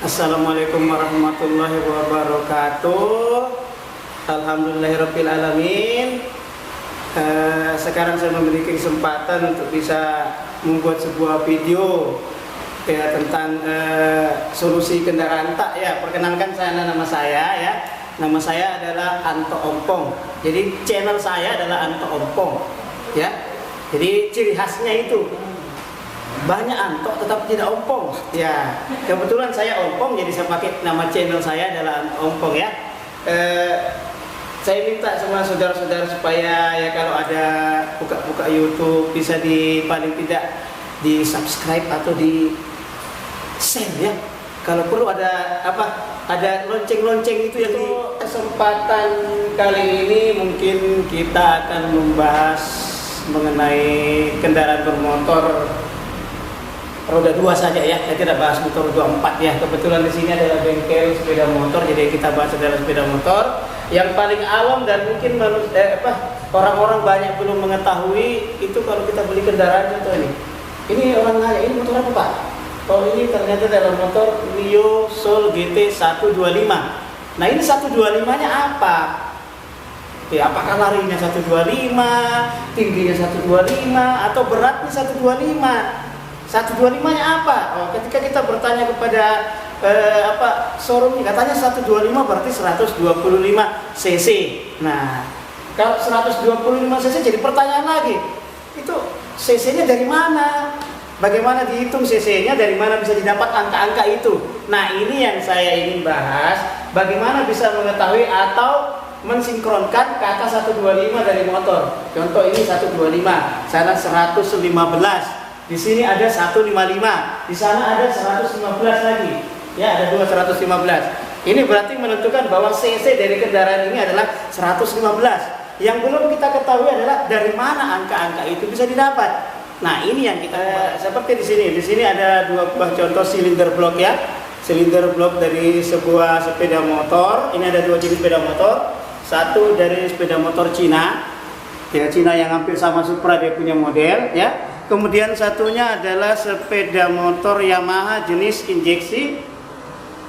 Assalamualaikum warahmatullahi wabarakatuh. Alhamdulillahirabbil alamin. Sekarang saya memiliki kesempatan untuk bisa membuat sebuah video ya tentang solusi kendaraan tak ya. Perkenalkan nama saya ya. Nama saya adalah Anto Ompong. Jadi channel saya adalah Anto Ompong ya. Jadi ciri khasnya itu banyak Anto tetap tidak ompong ya. Kebetulan saya ompong, jadi saya pakai nama channel saya adalah Anto Ompong ya. Saya minta semua saudara-saudara supaya ya kalau ada buka YouTube bisa paling tidak di subscribe atau di share ya. Kalau perlu ada lonceng-lonceng itu yang di kesempatan kali ini mungkin kita akan membahas mengenai kendaraan bermotor roda 2 saja ya. Kita tidak bahas motor roda 4 ya. Kebetulan di sini adalah bengkel sepeda motor, jadi kita bahas adalah sepeda motor yang paling awam dan mungkin orang-orang banyak belum mengetahui itu. Kalau kita beli kendaraan contoh ini orang nanya, ini motor apa Pak? Oh, ini ternyata adalah motor Mio Soul GT 125. Nah, ini 125-nya apa? Ya, apakah larinya 125, tingginya 125, atau beratnya 125? 125-nya apa? Oh, ketika kita bertanya kepada showroomnya, katanya 125 berarti 125 cc. Nah, kalau 125 cc jadi pertanyaan lagi, itu cc-nya dari mana? Bagaimana dihitung cc-nya? Dari mana bisa didapat angka-angka itu? Nah, ini yang saya ingin bahas. Bagaimana bisa mengetahui atau mensinkronkan kata 125 dari motor. Contoh ini 125, sana 115, di sini ada 155, di sana ada 115 lagi. Ya, ada 215. Ini berarti menentukan bahwa cc dari kendaraan ini adalah 115. Yang belum kita ketahui adalah dari mana angka-angka itu bisa didapat. Nah, ini yang kita seperti di sini. Di sini ada dua buah contoh silinder blok ya. Silinder blok dari sebuah sepeda motor. Ini ada dua jenis sepeda motor. Satu dari sepeda motor Cina, ya Cina yang hampir sama Supra dia punya model, ya. Kemudian satunya adalah sepeda motor Yamaha jenis injeksi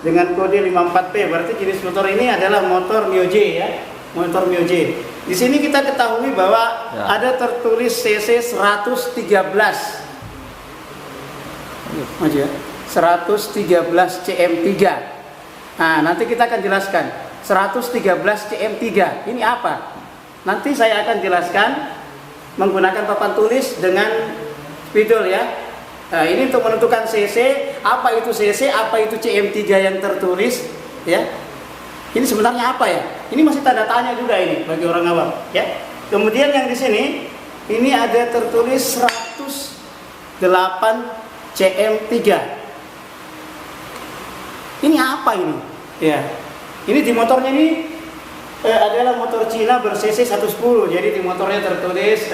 dengan kode 54P. Berarti jenis motor ini adalah motor Mio J ya, motor Mio J. Di sini kita ketahui bahwa ada tertulis cc 113, maju ya, 113 cm3. Nah, nanti kita akan jelaskan. 113 cm3 ini apa? Nanti saya akan jelaskan menggunakan papan tulis dengan spidol ya. Nah, ini untuk menentukan cc, apa itu cc, apa itu cm3 yang tertulis ya. Ini sebenarnya apa ya? Ini masih tanda tanya juga ini bagi orang awam ya. Kemudian yang di sini ini ada tertulis 108 cm3. Ini apa ini? Ya. Ini di motornya ini adalah motor Cina ber-cc 110. Jadi di motornya tertulis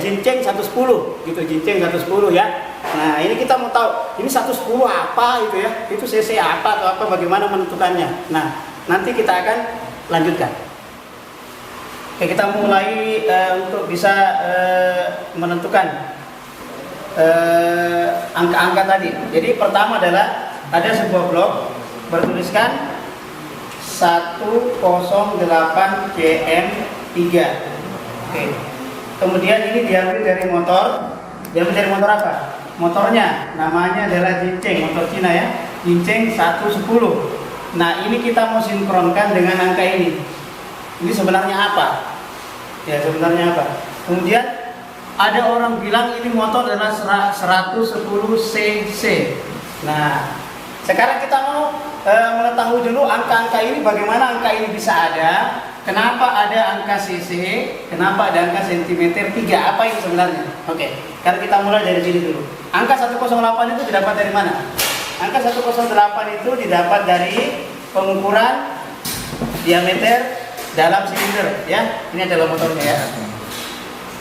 Jinceng 110 gitu, Jinceng 110 ya. Nah, ini kita mau tahu ini 110 apa itu ya? Itu cc apa atau apa, bagaimana menentukannya. Nah, nanti kita akan lanjutkan. Oke, kita mulai untuk bisa menentukan angka-angka tadi. Jadi pertama adalah ada sebuah blok bertuliskan 108 cm3. Oke. Kemudian ini diambil dari motor. Diambil dari motor apa? Motornya namanya adalah Jinceng, motor Cina ya. Jinceng 110. Nah, ini kita mau sinkronkan dengan angka ini. Ini sebenarnya apa? Ya, sebenarnya apa? Kemudian ada orang bilang ini motor adalah 110 cc. Nah, sekarang kita mau mengetahui dulu angka-angka ini, bagaimana angka ini bisa ada, kenapa ada angka cc, kenapa ada angka cm3, apa ini sebenarnya. Oke, kan kita mulai dari sini dulu. Angka 108 itu didapat dari mana? Angka 108 itu didapat dari pengukuran diameter dalam silinder ya. Ini adalah motornya ya.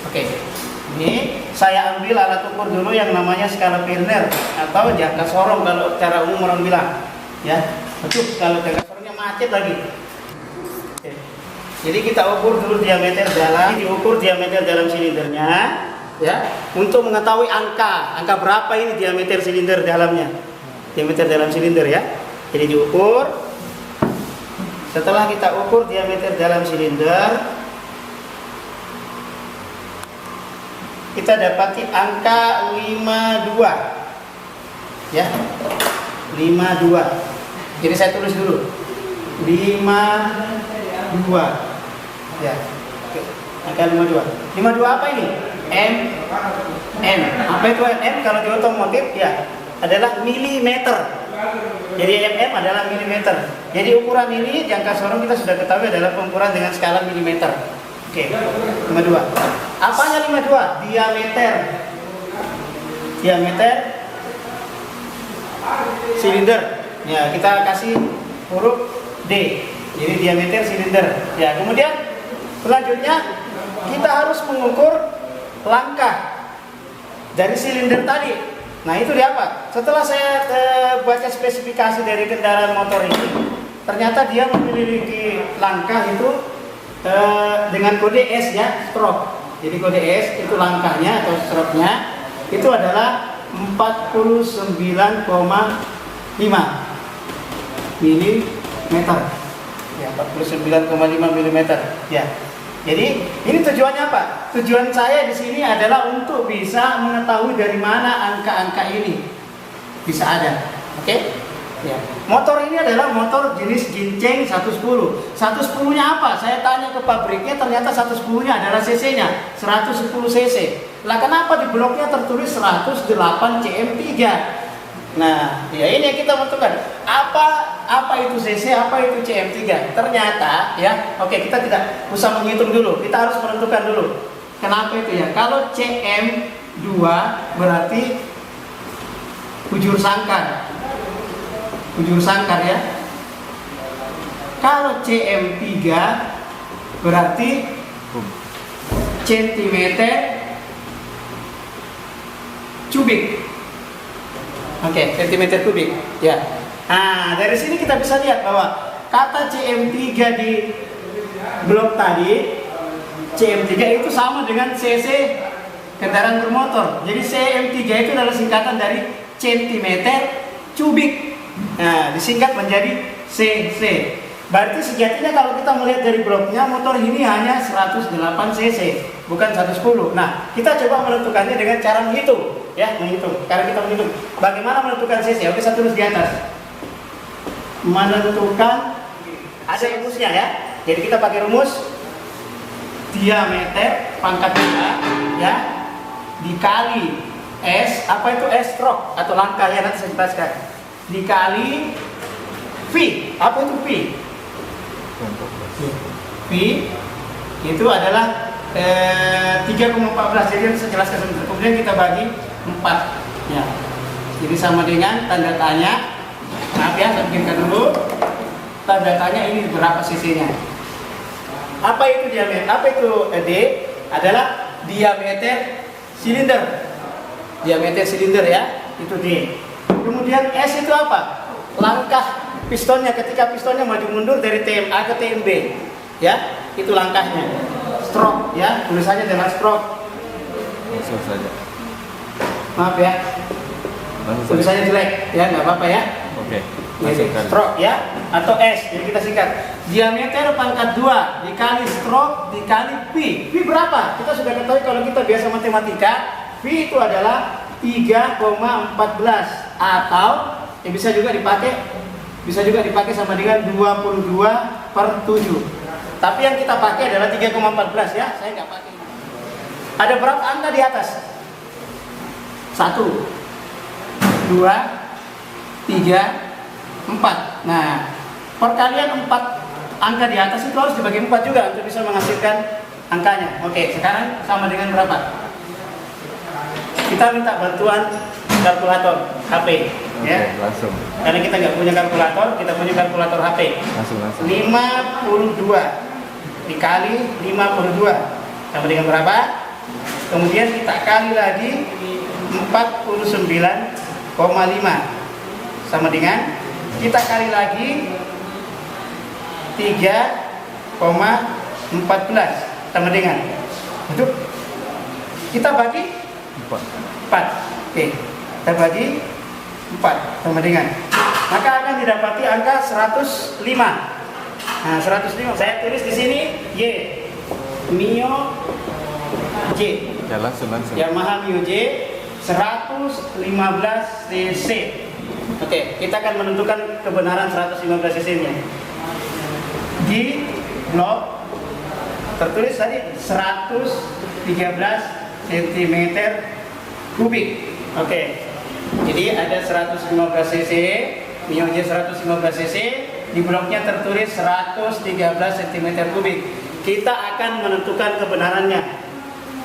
Oke. Ini saya ambil alat ukur dulu yang namanya skala Vernier atau jangka sorong kalau secara umum orang bilang. Ya, betul, kalau jangka sorongnya macet lagi. Oke. Jadi kita ukur dulu diameter dalam, diukur diameter dalam silindernya, ya, untuk mengetahui angka berapa ini diameter silinder dalamnya, diameter dalam silinder ya. Jadi diukur. Setelah kita ukur diameter dalam silinder, kita dapati angka 52. Ya. 52. Jadi saya tulis dulu. 52. Ya. Oke. Angka 52. 52 apa ini? M. Apa itu M? Kalau di otomotif ya adalah milimeter. Jadi mm adalah milimeter. Jadi ukuran ini jangka sorong kita sudah ketahui adalah pengukuran dengan skala milimeter. Oke. 52. Apanya 52? Diameter. Diameter silinder. Ya, kita kasih huruf D. Jadi diameter silinder. Ya, kemudian selanjutnya kita harus mengukur langkah dari silinder tadi. Nah, itu dia apa? Setelah saya baca spesifikasi dari kendaraan motor ini, ternyata dia memiliki langkah itu dengan kode S ya, stroke. Jadi kode S itu langkahnya atau stroke-nya itu adalah 49,5 mm. Ya, 49,5 mm. Ya. Jadi ini tujuannya apa? Tujuan saya di sini adalah untuk bisa mengetahui dari mana angka-angka ini bisa ada. Oke? Ya. Motor ini adalah motor jenis Jinceng 110. 110-nya apa? Saya tanya ke pabriknya, ternyata 110-nya adalah cc-nya 110 cc. Lah kenapa di bloknya tertulis 108 cm3? Nah, ya ini yang kita menentukan apa itu cc, apa itu cm3. Ternyata ya, oke, kita tidak usah menghitung dulu, kita harus menentukan dulu. Kenapa itu ya? Kalau cm2 berarti bujur sangkar. Bujur sangkar ya. Kalau cm3 berarti centimeter kubik. Oke, sentimeter kubik. Ya. Nah, dari sini kita bisa lihat bahwa kata cm3 di blok tadi, cm3 itu sama dengan cc kendaraan bermotor. Jadi cm3 itu adalah singkatan dari centimeter kubik. Nah, disingkat menjadi cc. Berarti sejatinya kalau kita melihat dari bloknya, motor ini hanya 108 cc, bukan 110. Nah, kita coba menentukannya dengan cara menghitung, ya, menghitung. Karena kita menghitung, bagaimana menentukan cc? Oke, saya tulis di atas. Menentukan, ada rumusnya ya. Jadi kita pakai rumus diameter pangkat 2, ya, dikali S. Apa itu S? Stroke atau langkah ya, nanti saya jelaskan. Dikali V. Apa itu V? V itu adalah 3,14. Jadi saya jelaskan sebentar. Kemudian kita bagi 4 ya. Jadi sama dengan tanda tanya. Maaf ya, saya bikinkan dulu. Tanda tanya ini berapa cc-nya. Apa itu diameter? Apa itu D? Adalah diameter silinder. Diameter silinder ya, itu D. Kemudian S itu apa? Langkah pistonnya, ketika pistonnya maju mundur dari TMA ke TMB, ya, itu langkahnya. Stroke, ya, tulisannya dengan stroke. Langsung saja. Maaf ya, tulisannya jelek, ya, nggak apa-apa ya. Oke. Jadi, stroke, ya, atau S, jadi kita singkat. Diameter pangkat 2 dikali stroke dikali P. P berapa? Kita sudah ketahui kalau kita biasa matematika, P itu adalah 3,14 atau bisa juga dipakai sama dengan 22/7. Tapi yang kita pakai adalah 3,14 ya. Saya nggak pakai. Ada berapa angka di atas? 1, 2, 3, 4. Nah, perkalian 4 angka di atas itu harus dibagi 4 juga untuk bisa menghasilkan angkanya. Oke, sekarang sama dengan berapa? Kita minta bantuan kalkulator HP, ya. Langsung. Karena kita nggak punya kalkulator, kita punya kalkulator HP. Langsung. 52 dikali 52 sama dengan berapa? Kemudian kita kali lagi 49,5 sama dengan, kita kali lagi 3,14 sama dengan, itu kita bagi 4. Oke, kita bagi 4 sama dengan maka akan didapati angka 105. Nah, 105 saya tulis di sini Y. Mio J. Ya langsung. Yamaha Mio J 115 cc. Oke, kita akan menentukan kebenaran 115 cc-nya. Di blok tertulis tadi 113 cm kubik. Oke. Jadi ada 115 cc, Mio J 115 cc, di bloknya tertulis 113 cm kubik. Kita akan menentukan kebenarannya.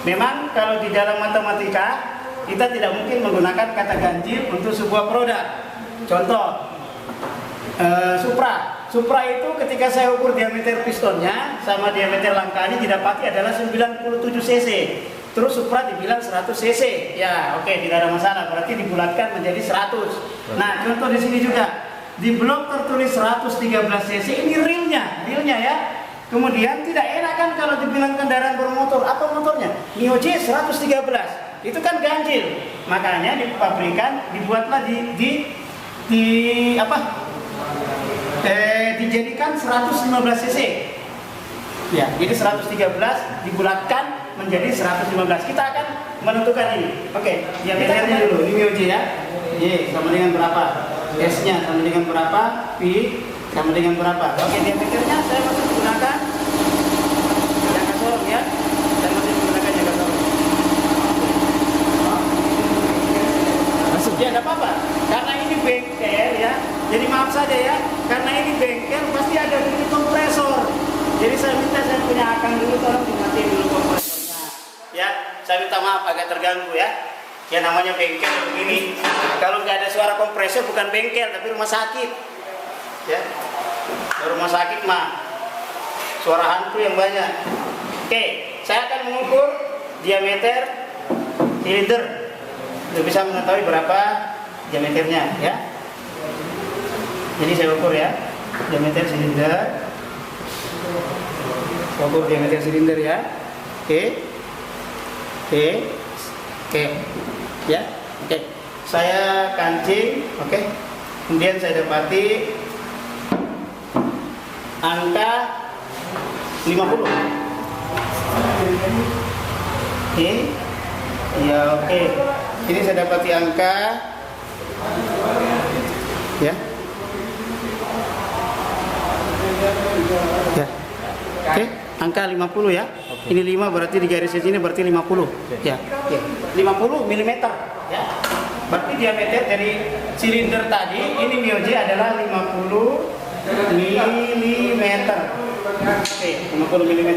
Memang kalau di dalam matematika kita tidak mungkin menggunakan kata ganjil untuk sebuah produk. Contoh, Supra. Supra itu ketika saya ukur diameter pistonnya sama diameter langkahnya didapati adalah 97 cc. Terus Supra dibilang 100 cc. Ya, oke, tidak ada masalah. Berarti dibulatkan menjadi 100. Nah, contoh di sini juga. Di blok tertulis 113 cc. Ini realnya ya. Kemudian tidak enak kan kalau dibilang kendaraan bermotor. Apa motornya? Mio J 113. Itu kan ganjil. Makanya di pabrikan dibuatlah dijadikan 115 cc. Ya, jadi 113 dibulatkan menjadi 115. Kita akan menentukan ini. Oke, ya kita lihat dulu. Ini Mio J ya. Y sama dengan berapa? S-nya sama dengan berapa? P sama dengan berapa? Oke, diameternya saya masih menggunakan jangka sorong ya. Saya masih menggunakan jangka sorong. Ya, tidak apa-apa. Karena ini bengkel ya. Jadi maaf saja ya. Karena ini bengkel pasti ada bunyi kompresor. Jadi saya minta saya punya akang dulu, tolong dimatiin dulu kompresornya. Ya, saya minta maaf agak terganggu ya. Ya namanya bengkel begini. Kalau nggak ada suara kompresor bukan bengkel tapi rumah sakit. Ya, rumah sakit mah suara hantu yang banyak. Oke, saya akan mengukur diameter silinder. Untuk bisa mengetahui berapa diameternya ya. Jadi saya ukur ya diameter silinder. Ukur diameter silinder ya. Oke. Ya. Oke. Saya kancing, oke. Kemudian saya dapati angka 50. Oke. Ya, oke. Ini saya dapati angka ya. Ya. Oke, angka 50 ya. Ini 5 berarti di garis sini berarti 50. Ya. Oke. 50 mm ya. Berarti diameter dari silinder tadi ini Mio J adalah 50 mm. Oke, 50 mm.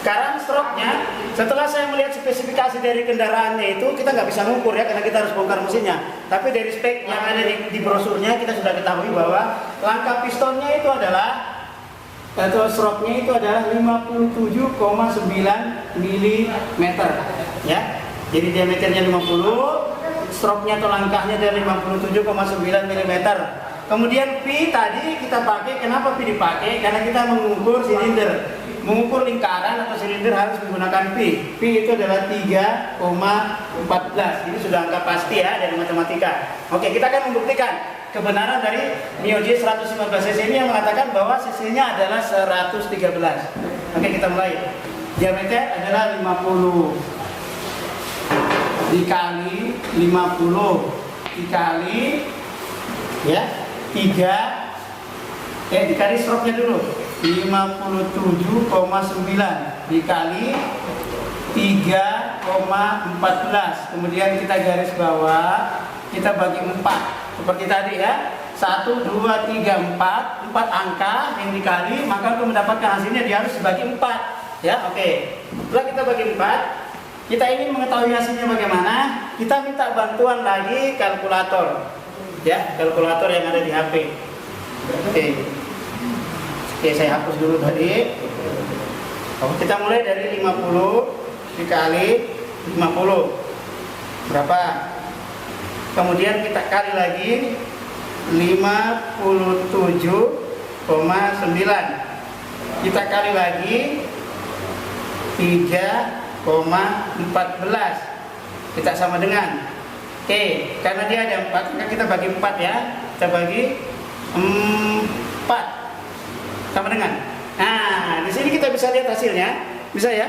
Sekarang stroke-nya, setelah saya melihat spesifikasi dari kendaraannya itu, kita nggak bisa mengukur ya, karena kita harus bongkar mesinnya. Tapi dari spek yang ada di brosurnya, kita sudah ketahui bahwa langkah pistonnya itu adalah, atau stroke-nya itu adalah 57,9 mm. Ya, jadi diameternya 50, stroke-nya atau langkahnya dari 57,9 mm. Kemudian Pi tadi kita pakai, kenapa Pi dipakai? Karena kita mengukur silinder. Mengukur lingkaran atau silinder harus menggunakan pi. Pi itu adalah 3,14. Ini sudah angka pasti ya dari matematika. Oke, kita akan membuktikan kebenaran dari Mio J 115 cc ini yang mengatakan bahwa cc-nya adalah 113. Oke, kita mulai. Diameter adalah 50 dikali 50 dikali ya 3 dikali stroke-nya dulu. 57,9 dikali 3,14. Kemudian kita garis bawah, kita bagi 4 seperti tadi ya. 1, 2, 3, 4 angka yang dikali, maka untuk mendapatkan hasilnya dia harus dibagi 4 ya. Oke, setelah kita bagi 4, kita ingin mengetahui hasilnya bagaimana, kita minta bantuan lagi kalkulator ya, kalkulator yang ada di HP. Oke, saya hapus dulu tadi. Kita mulai dari 50 dikali 50. Berapa? Kemudian kita kali lagi 57,9. Kita kali lagi 3,14. Kita sama dengan. Oke, karena dia ada 4, maka kita bagi 4 ya. kita bagi 4 sama dengan. Nah, di sini kita bisa lihat hasilnya, bisa ya.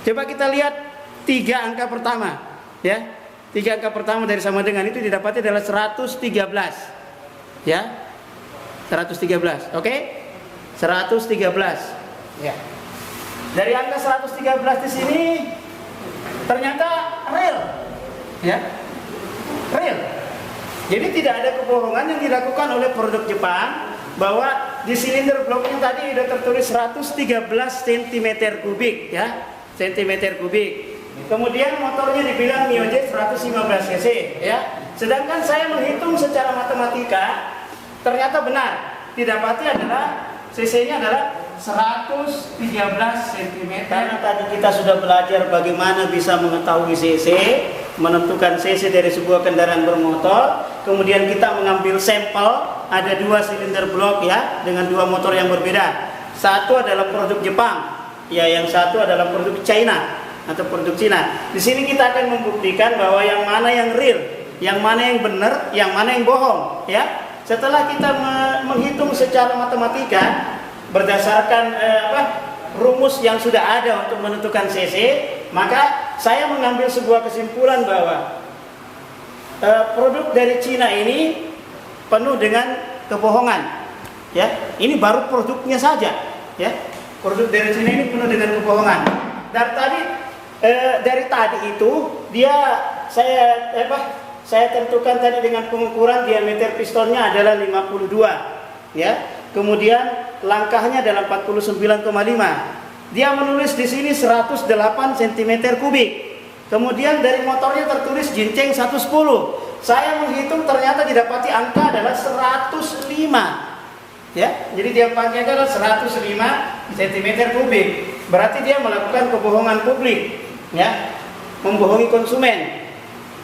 Coba kita lihat 3 angka pertama, ya. 3 angka pertama dari sama dengan itu didapati adalah 113, ya. 113, oke? 113, ya. Dari angka 113 di sini ternyata real, ya, real. Jadi tidak ada kebohongan yang dilakukan oleh produk Jepang bahwa di silinder bloknya tadi sudah tertulis 113 cm kubik, ya, cm kubik. Kemudian motornya dibilang Mio-J 115 cc, ya. Sedangkan saya menghitung secara matematika ternyata benar. Didapati adalah cc-nya adalah 113 cm. Karena tadi kita sudah belajar bagaimana bisa mengetahui cc, menentukan cc dari sebuah kendaraan bermotor. Kemudian kita mengambil sampel, ada 2 silinder blok, ya, dengan 2 motor yang berbeda. Satu adalah produk Jepang, ya, yang satu adalah produk China atau produk Cina. Di sini kita akan membuktikan bahwa yang mana yang real, yang mana yang benar, yang mana yang bohong, ya. Setelah kita menghitung secara matematika berdasarkan rumus yang sudah ada untuk menentukan cc, maka saya mengambil sebuah kesimpulan bahwa produk dari Cina ini penuh dengan kebohongan, ya. Ini baru produknya saja, ya. Produk dari Cina ini penuh dengan kebohongan. Dari tadi itu saya tentukan tadi dengan pengukuran diameter pistonnya adalah 52, ya. Kemudian langkahnya adalah 49,5. Dia menulis di sini 108 cm kubik. Kemudian dari motornya tertulis jinceng 110. Saya menghitung ternyata didapati angka adalah 105. Ya, jadi dia pakai adalah 105 cm kubik. Berarti dia melakukan kebohongan publik, ya. Membohongi konsumen.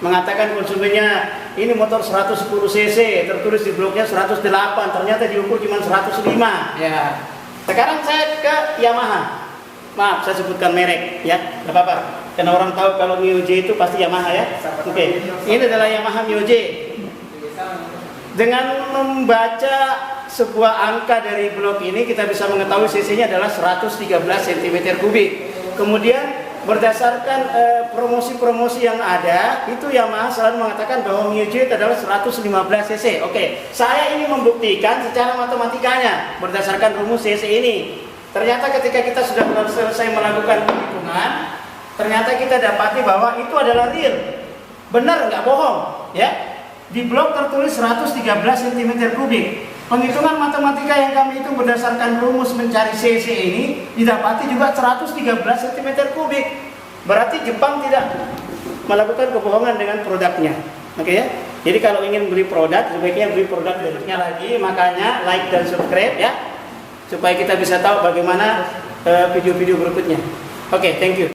Mengatakan konsumennya ini motor 110 cc, tertulis di bloknya 108, ternyata diukur cuma 105, ya. Sekarang saya ke Yamaha. Maaf, saya sebutkan merek, ya, nggak apa-apa. Karena orang tahu kalau Mio-J itu pasti Yamaha, ya. Oke. Ini adalah Yamaha Mio-J. Dengan membaca sebuah angka dari blok ini kita bisa mengetahui cc-nya adalah 113 cm kubik. Kemudian berdasarkan promosi-promosi yang ada, itu Yamaha selalu mengatakan bahwa Mio-J adalah 115 cc. Oke, saya ini membuktikan secara matematikanya berdasarkan rumus cc ini. Ternyata ketika kita sudah selesai melakukan perhitungan, ternyata kita dapati bahwa itu adalah real. Benar, nggak bohong, ya. Di blok tertulis 113 cm kubik. Penghitungan matematika yang kami hitung berdasarkan rumus mencari cc ini didapati juga 113 cm kubik. Berarti Jepang tidak melakukan kebohongan dengan produknya. Oke, ya. Jadi kalau ingin beli produk, sebaiknya beli produk berikutnya lagi. Makanya like dan subscribe, ya, supaya kita bisa tahu bagaimana video-video berikutnya. Oke, thank you.